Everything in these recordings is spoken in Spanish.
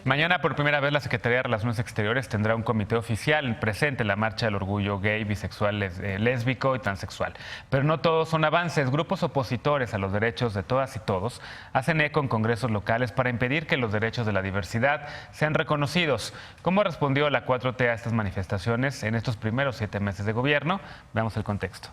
Mañana, por primera vez, la Secretaría de Relaciones Exteriores tendrá un comité oficial presente en la marcha del orgullo gay, bisexual, lésbico y transexual. Pero no todos son avances. Grupos opositores a los derechos de todas y todos hacen eco en congresos locales para impedir que los derechos de la diversidad sean reconocidos. ¿Cómo respondió la 4T a estas manifestaciones en estos primeros 7 meses de gobierno? Veamos el contexto.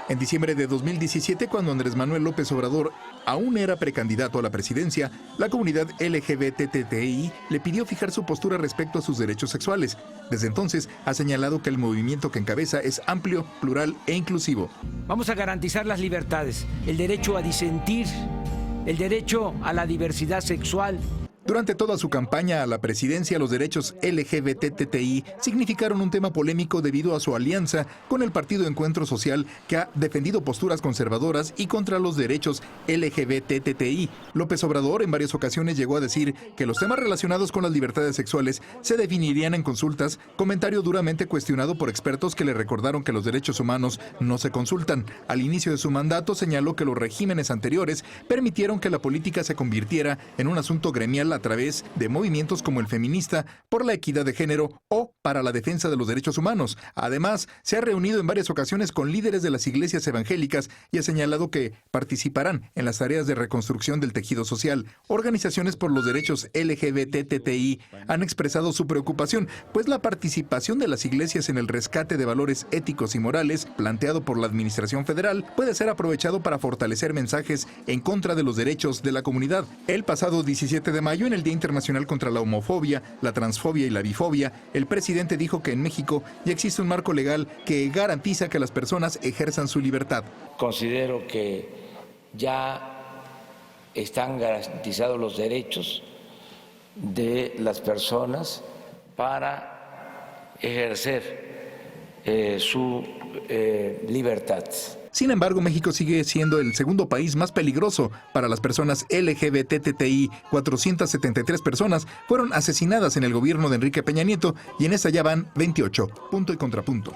En diciembre de 2017, cuando Andrés Manuel López Obrador aún era precandidato a la presidencia, la comunidad LGBTTI le pidió fijar su postura respecto a sus derechos sexuales. Desde entonces, ha señalado que el movimiento que encabeza es amplio, plural e inclusivo. Vamos a garantizar las libertades, el derecho a disentir, el derecho a la diversidad sexual. Durante toda su campaña a la presidencia, los derechos LGBTTI significaron un tema polémico debido a su alianza con el Partido Encuentro Social, que ha defendido posturas conservadoras y contra los derechos LGBTTI. López Obrador en varias ocasiones llegó a decir que los temas relacionados con las libertades sexuales se definirían en consultas, comentario duramente cuestionado por expertos que le recordaron que los derechos humanos no se consultan. Al inicio de su mandato señaló que los regímenes anteriores permitieron que la política se convirtiera en un asunto gremial a través de movimientos como el feminista, por la equidad de género o para la defensa de los derechos humanos. Además, se ha reunido en varias ocasiones con líderes de las iglesias evangélicas y ha señalado que participarán en las tareas de reconstrucción del tejido social. Organizaciones por los derechos LGBTTI han expresado su preocupación, pues la participación de las iglesias en el rescate de valores éticos y morales planteado por la Administración Federal puede ser aprovechado para fortalecer mensajes en contra de los derechos de la comunidad. El pasado 17 de mayo, en el Día Internacional contra la Homofobia, la Transfobia y la Bifobia, el presidente dijo que en México ya existe un marco legal que garantiza que las personas ejerzan su libertad. Considero que ya están garantizados los derechos de las personas para ejercer su libertad. Sin embargo, México sigue siendo el segundo país más peligroso para las personas LGBTTI. 473 personas fueron asesinadas en el gobierno de Enrique Peña Nieto y en esa ya van 28. Punto y contrapunto.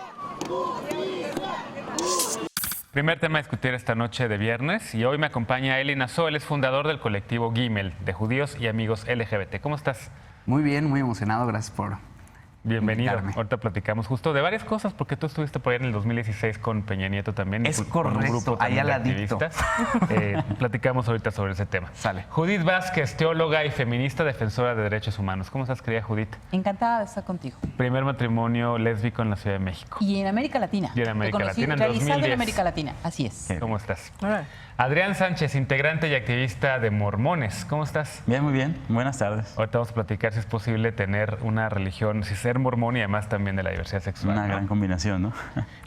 Primer tema a discutir esta noche de viernes y hoy me acompaña Eli Nassau, él es fundador del colectivo Gimel, de judíos y amigos LGBT. ¿Cómo estás? Muy bien, muy emocionado, gracias por Bienvenido. invitarme. Ahorita platicamos justo de varias cosas, porque tú estuviste por ahí en el 2016 con Peña Nieto también. Es con un correcto, grupo ahí también de al ladito. activistas. Platicamos ahorita sobre ese tema. Sale. Judith Vázquez, teóloga y feminista defensora de derechos humanos. ¿Cómo estás, querida Judith? Encantada de estar contigo. Primer matrimonio lésbico en la Ciudad de México. Y en América Latina. Y en América Lo conocí Latina, en realizado 2010. en América Latina, así es. ¿Cómo estás? Adrián Sánchez, integrante y activista de Mormones. ¿Cómo estás? Bien, muy bien. Buenas tardes. Ahorita vamos a platicar si es posible tener una religión, si ser mormón y además también de la diversidad sexual. Una gran combinación, ¿no?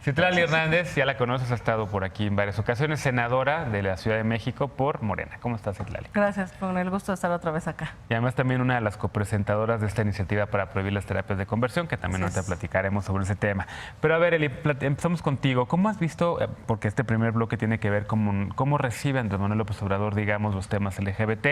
Citlali Hernández, ya la conoces, ha estado por aquí en varias ocasiones, senadora de la Ciudad de México por Morena. ¿Cómo estás, Citlali? Gracias, con el gusto de estar otra vez acá. Y además también una de las copresentadoras de esta iniciativa para prohibir las terapias de conversión, que también ahorita platicaremos sobre ese tema. Pero a ver, Eli, empezamos contigo. ¿Cómo has visto, porque este primer bloque tiene que ver con cómo recibe Andrés Manuel López Obrador, digamos, los temas LGBT,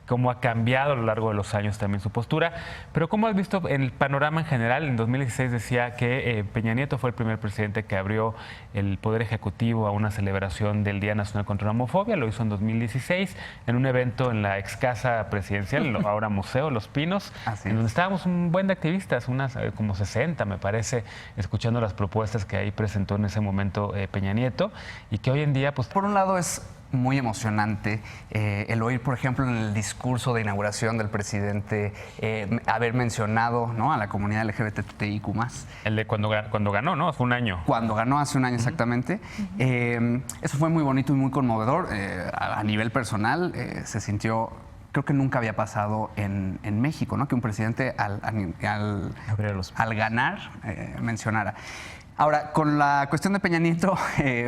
cómo ha cambiado a lo largo de los años también su postura, pero cómo has visto en el panorama en general? En 2016 decía que Peña Nieto fue el primer presidente que abrió el Poder Ejecutivo a una celebración del Día Nacional contra la Homofobia, lo hizo en 2016 en un evento en la ex casa presidencial, ahora Museo Los Pinos, en donde estábamos un buen de activistas, unas como 60 me parece, escuchando las propuestas que ahí presentó en ese momento Peña Nieto, y que hoy en día pues... Por un lado es muy emocionante el oír, por ejemplo, en el discurso de inauguración del presidente haber mencionado, ¿no?, a la comunidad LGBTIQ+. El de cuando ganó, ¿no? Fue un año. Cuando ganó hace un año exactamente. Eso fue muy bonito y muy conmovedor. A nivel personal se sintió... Creo que nunca había pasado en México, ¿no?, que un presidente al ganar mencionara. Ahora, con la cuestión de Peña Nieto,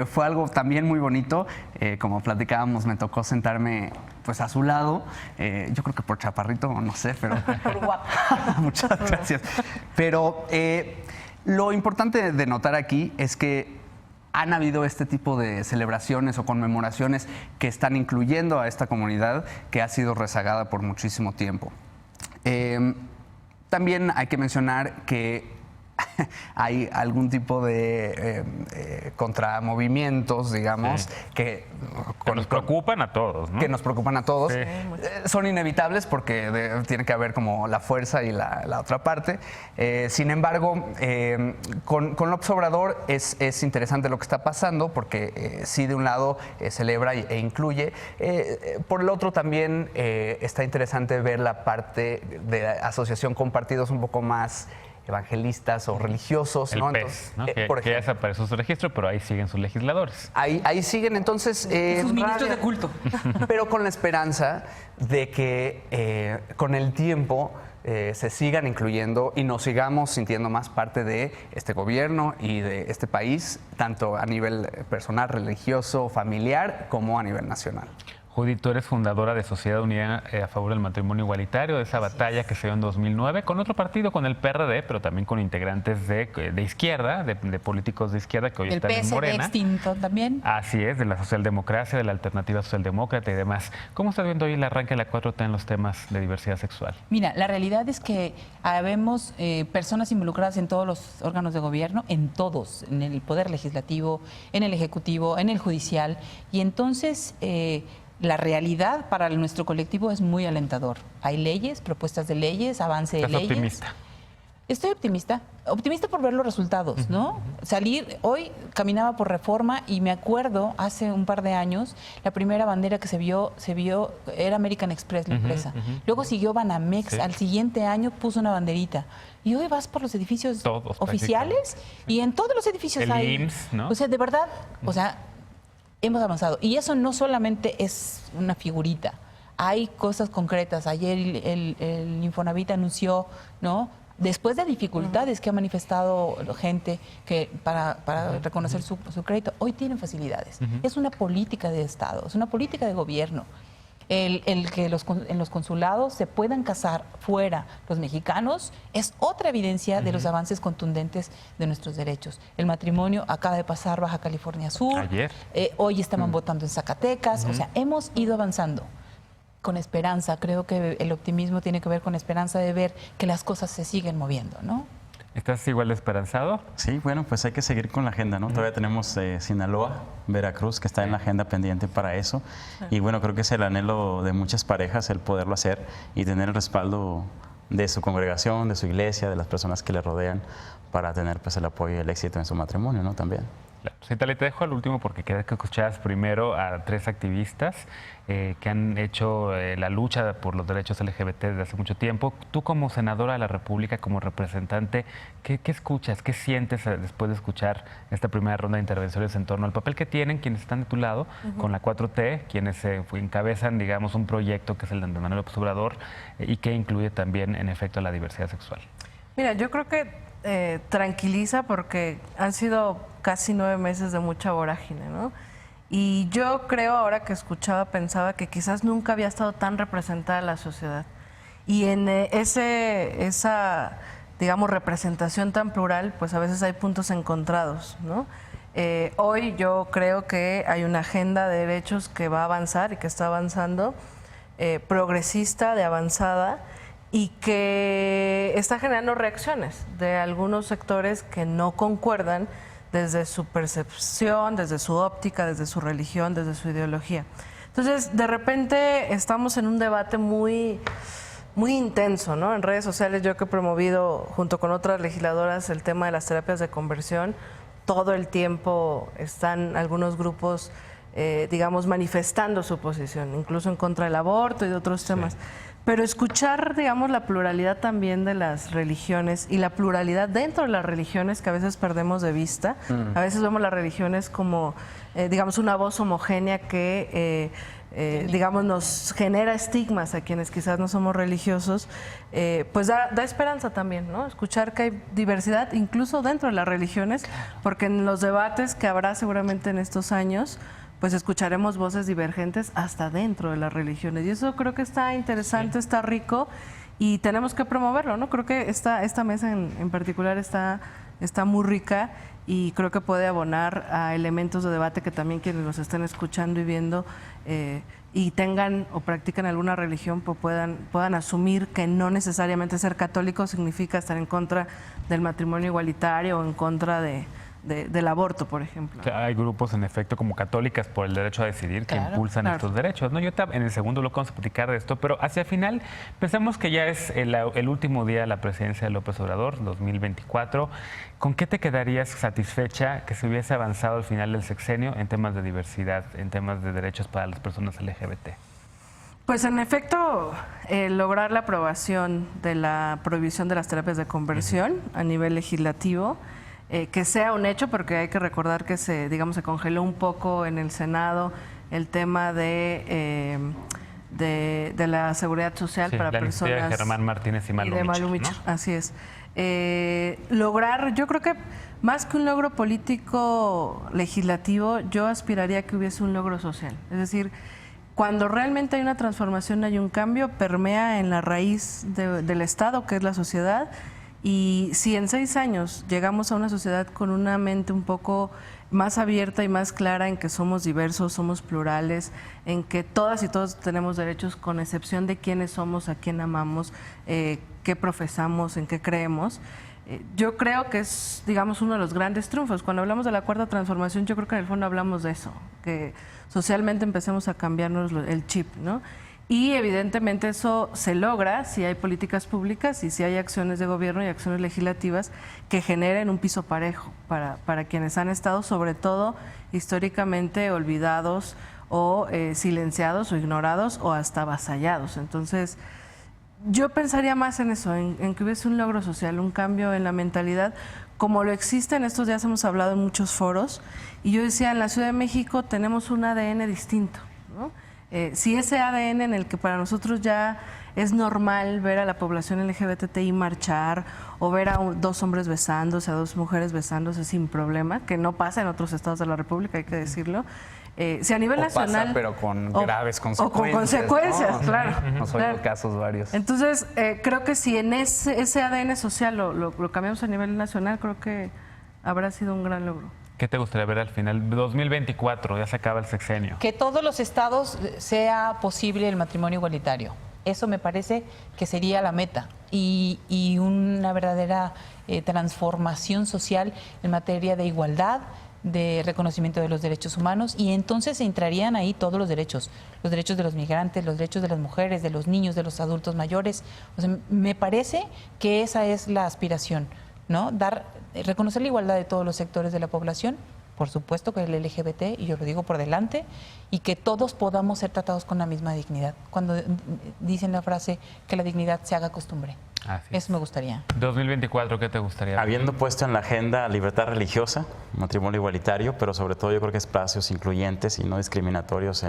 fue algo también muy bonito. Como platicábamos, me tocó sentarme pues a su lado. Yo creo que por chaparrito, no sé, pero... Por guapo. Muchas gracias. Pero lo importante de notar aquí es que han habido este tipo de celebraciones o conmemoraciones que están incluyendo a esta comunidad que ha sido rezagada por muchísimo tiempo. También hay que mencionar que hay algún tipo de contramovimientos, digamos, que nos preocupan a todos, ¿no? Que nos preocupan a todos. Sí. Son inevitables porque tiene que haber como la fuerza y la otra parte. Sin embargo, con López Obrador es interesante lo que está pasando porque sí, de un lado celebra e incluye. Por el otro también está interesante ver la parte de asociación con partidos un poco más evangelistas o religiosos, El ¿no? PES, Entonces, ¿no? Que ya desapareció su registro, pero ahí siguen sus legisladores. Ahí siguen, entonces... Sus ministros de culto. Pero con la esperanza de que con el tiempo se sigan incluyendo y nos sigamos sintiendo más parte de este gobierno y de este país, tanto a nivel personal, religioso, familiar, como a nivel nacional. Judith, tú eres fundadora de Sociedad Unida a favor del matrimonio igualitario, de esa batalla que se dio en 2009 con otro partido, con el PRD, pero también con integrantes de izquierda, de políticos de izquierda que hoy El están en PSD Morena. extinto también. Así es, de la socialdemocracia, de la alternativa socialdemócrata y demás. ¿Cómo está viendo hoy el arranque de la 4T en los temas de diversidad sexual? Mira, la realidad es que habemos personas involucradas en todos los órganos de gobierno, en todos, en el Poder Legislativo, en el Ejecutivo, en el Judicial, y entonces... la realidad para nuestro colectivo es muy alentador. Hay leyes, propuestas de leyes, avance de leyes. ¿Estás optimista? Estoy optimista por ver los resultados, ¿no? Hoy caminaba por Reforma y me acuerdo hace un par de años, la primera bandera que se vio era American Express, la empresa. Luego siguió Banamex, al siguiente año puso una banderita. Y hoy vas por los edificios todos, oficiales y en todos los edificios el hay... IMSS, ¿no? O sea, de verdad, hemos avanzado. Y eso no solamente es una figurita. Hay cosas concretas. Ayer el Infonavit anunció, ¿no?, después de dificultades que ha manifestado gente que para reconocer su crédito, hoy tienen facilidades. Es una política de Estado, es una política de gobierno. El que en los consulados se puedan casar fuera los mexicanos es otra evidencia de los avances contundentes de nuestros derechos. El matrimonio acaba de pasar Baja California Sur. Ayer. Hoy estaban votando en Zacatecas. O sea, hemos ido avanzando con esperanza. Creo que el optimismo tiene que ver con esperanza de ver que las cosas se siguen moviendo, ¿no? ¿Estás igual de esperanzado? Sí, bueno, pues hay que seguir con la agenda, ¿no? Todavía tenemos Sinaloa, Veracruz, que está en la agenda pendiente para eso. Y bueno, creo que es el anhelo de muchas parejas el poderlo hacer y tener el respaldo de su congregación, de su iglesia, de las personas que le rodean para tener pues el apoyo y el éxito en su matrimonio, ¿no? También. Claro. Sí, te dejo al último porque quería que escucharas primero a 3 activistas que han hecho la lucha por los derechos LGBT desde hace mucho tiempo. Tú como senadora de la República, como representante, ¿qué escuchas? ¿Qué sientes después de escuchar esta primera ronda de intervenciones en torno al papel que tienen quienes están de tu lado con la 4T, quienes encabezan, digamos, un proyecto que es el de Andrés Manuel López Obrador y que incluye también, en efecto, la diversidad sexual? Mira, yo creo que tranquiliza porque han sido casi 9 meses de mucha vorágine, ¿no? Y yo creo, ahora que escuchaba, pensaba que quizás nunca había estado tan representada la sociedad. Y en esa, digamos, representación tan plural, pues a veces hay puntos encontrados, ¿no? Hoy yo creo que hay una agenda de derechos que va a avanzar y que está avanzando, progresista, de avanzada, y que está generando reacciones de algunos sectores que no concuerdan desde su percepción, desde su óptica, desde su religión, desde su ideología. Entonces, de repente estamos en un debate muy intenso, ¿no? En redes sociales, yo que he promovido junto con otras legisladoras el tema de las terapias de conversión, todo el tiempo están algunos grupos, digamos, manifestando su posición, incluso en contra del aborto y de otros temas. Pero escuchar, digamos, la pluralidad también de las religiones y la pluralidad dentro de las religiones que a veces perdemos de vista. A veces vemos las religiones como, digamos, una voz homogénea que, digamos, nos genera estigmas a quienes quizás no somos religiosos, pues da esperanza también, ¿no? Escuchar que hay diversidad incluso dentro de las religiones, porque en los debates que habrá seguramente en estos años, pues escucharemos voces divergentes hasta dentro de las religiones. Y eso creo que está interesante, está rico y tenemos que promoverlo, ¿no? Creo que esta mesa en particular está está muy rica y creo que puede abonar a elementos de debate que también quienes nos estén escuchando y viendo y tengan o practican alguna religión, pues puedan asumir que no necesariamente ser católico significa estar en contra del matrimonio igualitario o en contra del aborto, por ejemplo. O sea, hay grupos, en efecto, como Católicas por el Derecho a Decidir, que impulsan estos derechos, ¿no? Yo en el segundo bloque vamos a platicar de esto, pero hacia el final pensamos que ya es el último día de la presidencia de López Obrador, 2024. ¿Con qué te quedarías satisfecha que se hubiese avanzado al final del sexenio en temas de diversidad, en temas de derechos para las personas LGBT? Pues en efecto, lograr la aprobación de la prohibición de las terapias de conversión a nivel legislativo, que sea un hecho, porque hay que recordar que se congeló un poco en el Senado el tema de la seguridad social para personas. De Germán Martínez y Malumich, ¿no? Así es. Lograr, yo creo que más que un logro político legislativo, yo aspiraría a que hubiese un logro social. Es decir, cuando realmente hay una transformación, hay un cambio, permea en la raíz del Estado, que es la sociedad. Y si en 6 años llegamos a una sociedad con una mente un poco más abierta y más clara en que somos diversos, somos plurales, en que todas y todos tenemos derechos con excepción de quiénes somos, a quién amamos, qué profesamos, en qué creemos, yo creo que es, uno de los grandes triunfos. Cuando hablamos de la cuarta transformación, yo creo que en el fondo hablamos de eso, que socialmente empecemos a cambiarnos el chip, ¿no? Y evidentemente eso se logra si hay políticas públicas y si hay acciones de gobierno y acciones legislativas que generen un piso parejo para quienes han estado, sobre todo históricamente, olvidados o silenciados o ignorados o hasta avasallados. Entonces, yo pensaría más en eso, en que hubiese un logro social, un cambio en la mentalidad, como lo existe en estos días, hemos hablado en muchos foros, y yo decía, en la Ciudad de México tenemos un ADN distinto, ¿no? Si ese ADN en el que para nosotros ya es normal ver a la población LGBTI marchar o ver a 2 hombres besándose, a 2 mujeres besándose sin problema, que no pasa en otros estados de la República, hay que decirlo. Si a nivel nacional... Pasa, pero con graves consecuencias. O con consecuencias, ¿no? Claro. Nos oído casos varios. Entonces, creo que si en ese ADN social lo cambiamos a nivel nacional, creo que habrá sido un gran logro. ¿Qué te gustaría ver al final? 2024, ya se acaba el sexenio. Que todos los estados sea posible el matrimonio igualitario. Eso me parece que sería la meta y una verdadera transformación social en materia de igualdad, de reconocimiento de los derechos humanos, y entonces entrarían ahí todos los derechos de los migrantes, los derechos de las mujeres, de los niños, de los adultos mayores. O sea, me parece que esa es la aspiración, ¿no? Reconocer la igualdad de todos los sectores de la población, por supuesto que el LGBT, y yo lo digo por delante, y que todos podamos ser tratados con la misma dignidad. Cuando dicen la frase que la dignidad se haga costumbre. Eso me gustaría. 2024, ¿qué te gustaría ver? Habiendo puesto en la agenda libertad religiosa, matrimonio igualitario, pero sobre todo yo creo que espacios incluyentes y no discriminatorios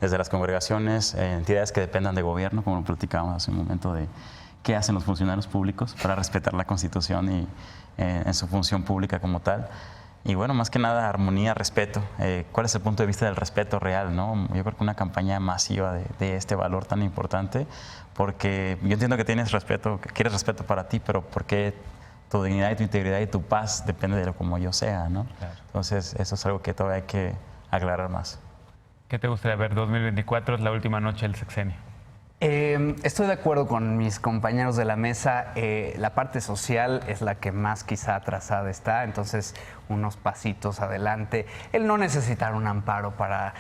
desde las congregaciones, entidades que dependan de gobierno, como lo platicábamos hace un momento, de qué hacen los funcionarios públicos para respetar la Constitución y en su función pública como tal. Y bueno, más que nada, armonía, respeto. ¿Cuál es el punto de vista del respeto real, no? Yo creo que una campaña masiva de este valor tan importante, porque yo entiendo que tienes respeto, que quieres respeto para ti, pero porque tu dignidad y tu integridad y tu paz depende de lo como yo sea, ¿no? Claro. Entonces, eso es algo que todavía hay que aclarar más. ¿Qué te gustaría ver? 2024 es la última noche del sexenio. Estoy de acuerdo con mis compañeros de la mesa. La parte social es la que más quizá atrasada está, entonces unos pasitos adelante. El no necesitar un amparo para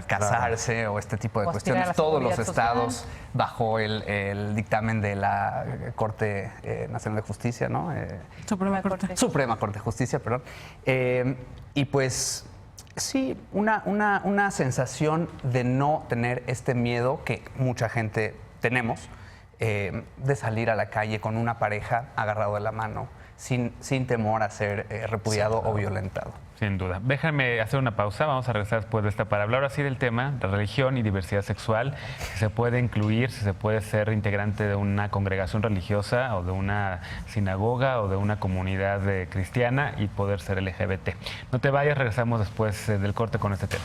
casarse o este tipo de cuestiones. Todos los estados bajo el dictamen de la Corte Nacional de Justicia, ¿no? Suprema Corte de Justicia, perdón. Y pues... sí, una sensación de no tener este miedo que mucha gente tenemos, de salir a la calle con una pareja agarrado de la mano, sin temor a ser repudiado o violentado. Sin duda. Déjame hacer una pausa, vamos a regresar después de esta para hablar así del tema de religión y diversidad sexual, si se puede incluir, si se puede ser integrante de una congregación religiosa o de una sinagoga o de una comunidad cristiana y poder ser LGBT. No te vayas, regresamos después del corte con este tema.